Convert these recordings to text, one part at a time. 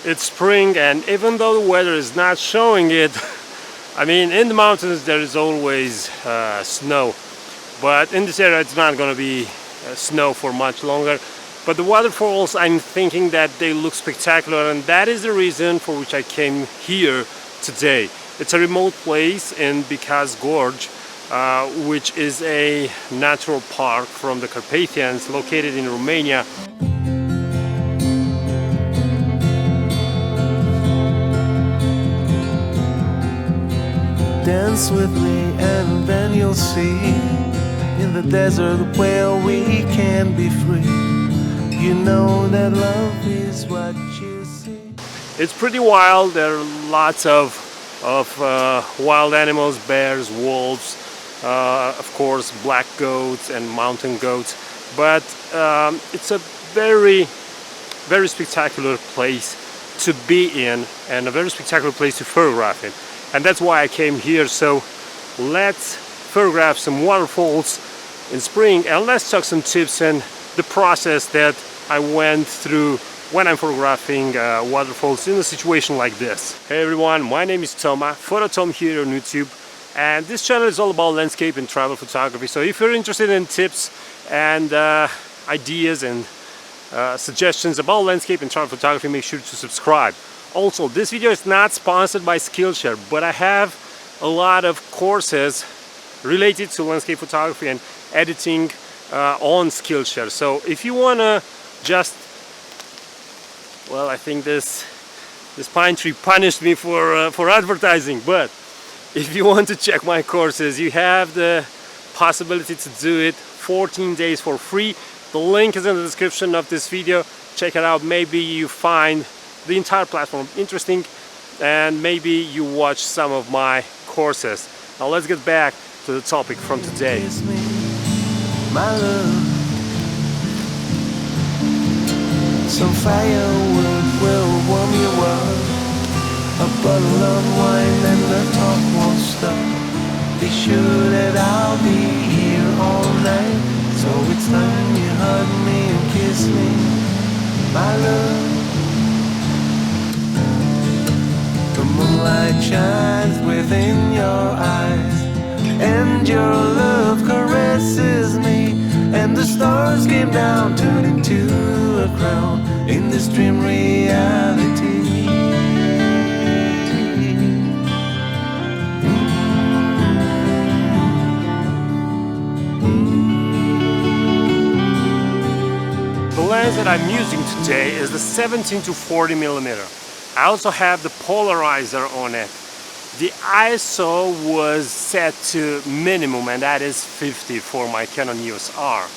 It's spring, and even though the weather is not showing it, I mean, in the mountains there is always snow, but in this area it's not going to be snow for much longer. But the waterfalls, I'm thinking that they look spectacular, and that is the reason for which I came here today. It's a remote place in Bicaz Gorge, which is a natural park from the Carpathians located in Romania. Dance with me and then you'll see, in the desert where we can be free, you know that love is what you see. It's pretty wild. There are lots of wild animals, bears, wolves, of course black goats and mountain goats, but it's a very spectacular place to be in, and a very spectacular place to photograph in. And that's why I came here. So let's photograph some waterfalls in spring, and let's talk some tips and the process that I went through when I'm photographing waterfalls in a situation like this. Hey everyone, my name is Toma, Photo Tom here on YouTube, and this channel is all about landscape and travel photography. So if you're interested in tips and ideas and suggestions about landscape and travel photography, make sure to subscribe. Also, this video is not sponsored by Skillshare, but I have a lot of courses related to landscape photography and editing on Skillshare. So if you want to just, well, I think this pine tree punished me for advertising, but if you want to check my courses, you have the possibility to do it 14 days for free. The link is in the description of this video. Check it out. Maybe you find the entire platform interesting, and maybe you watch some of my courses. Now let's get back to the topic from today. Kiss me, my love. Some firewood will warm you up. A bottle of wine and the talk won't stop. Be sure that I'll be here all night. So it's time you hug me and kiss me, my love. The moonlight shines within your eyes, and your love caresses me, and the stars came down, turned into a crown in this dream reality. The lens that I'm using today is the 17 to 40 millimeter. I also have the polarizer on it. The ISO was set to minimum, and that is 50 for my Canon EOS R.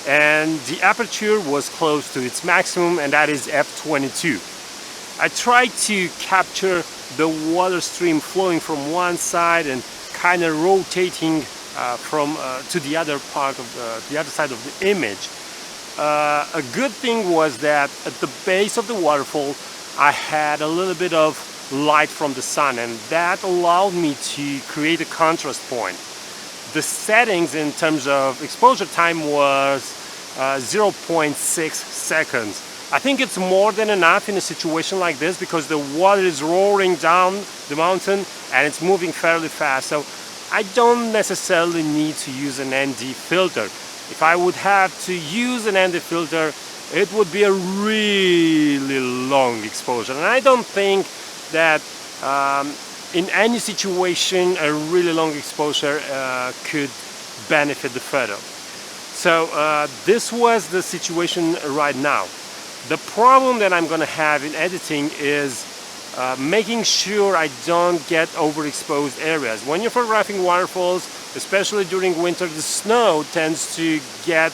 And the aperture was close to its maximum, and that is f22. I tried to capture the water stream flowing from one side and kind of rotating to the other part of the other side of the image. A good thing was that at the base of the waterfall I had a little bit of light from the sun, and that allowed me to create a contrast point. The settings in terms of exposure time was 0.6 seconds. I think it's more than enough in a situation like this, because the water is roaring down the mountain and it's moving fairly fast. So I don't necessarily need to use an ND filter. If I would have to use an ND filter, it would be a really long exposure, and I don't think that in any situation a really long exposure could benefit the photo. So this was the situation right now. The problem that I'm gonna have in editing is making sure I don't get overexposed areas. When you're photographing waterfalls, especially during winter, the snow tends to get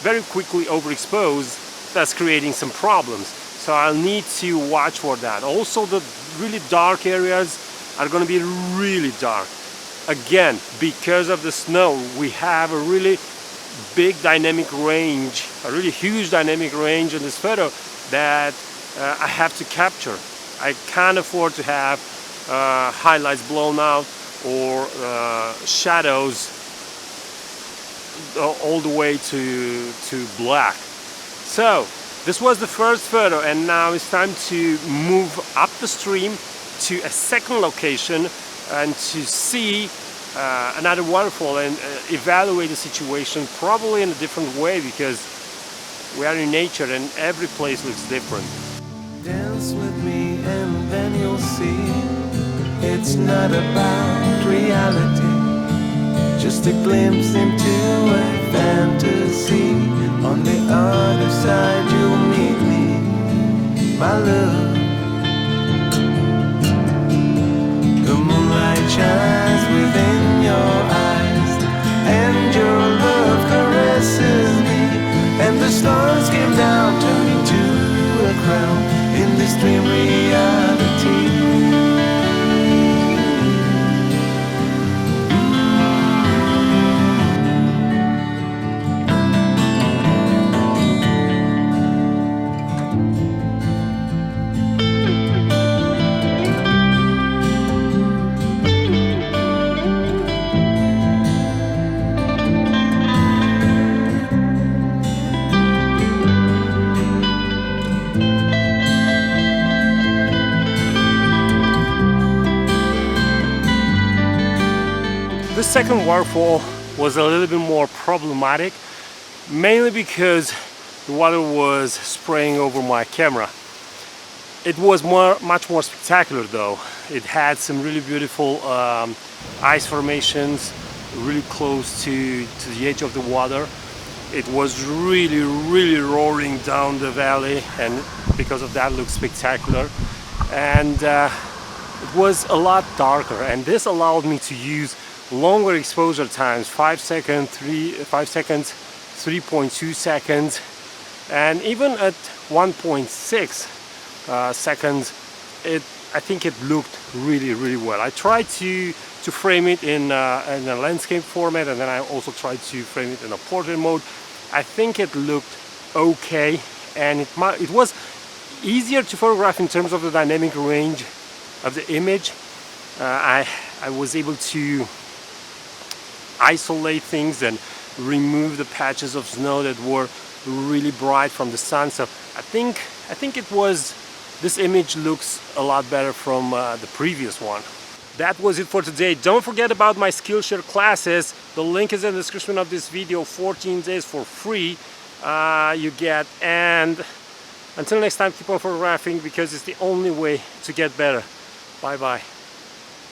very quickly overexposed. That's creating some problems. So I'll need to watch for that. Also, the really dark areas are going to be really dark. Again, because of the snow, we have a really big dynamic range, a really huge dynamic range in this photo that I have to capture. I can't afford to have highlights blown out or shadows all the way to black. So This was the first photo, and now it's time to move up the stream to a second location and to see another waterfall and evaluate the situation probably in a different way, because we are in nature and every place looks different. Dance with me and then you'll see it's not about reality, just a glimpse into a fantasy. On the other side you'll meet me, my love. The moonlight shines within your eyes, and your love caresses me, and the stars came down turning to a crown in this dream reality. The second waterfall was a little bit more problematic, mainly because the water was spraying over my camera. It was much more spectacular though. It had some really beautiful ice formations really close to the edge of the water. It was really roaring down the valley, and because of that it looked spectacular. And it was a lot darker, and this allowed me to use longer exposure times, 5 seconds, 3.2 seconds, and even at 1.6 seconds, I think it looked really well. I tried to frame it in a landscape format, and then I also tried to frame it in a portrait mode. I think it looked okay, and it was easier to photograph in terms of the dynamic range of the image. I was able to isolate things and remove the patches of snow that were really bright from the sun. So I think this image looks a lot better from the previous one. That was it for today. Don't forget about my Skillshare classes. The link is in the description of this video. 14 days for free you get. And until next time, keep on photographing, because it's the only way to get better. Bye bye.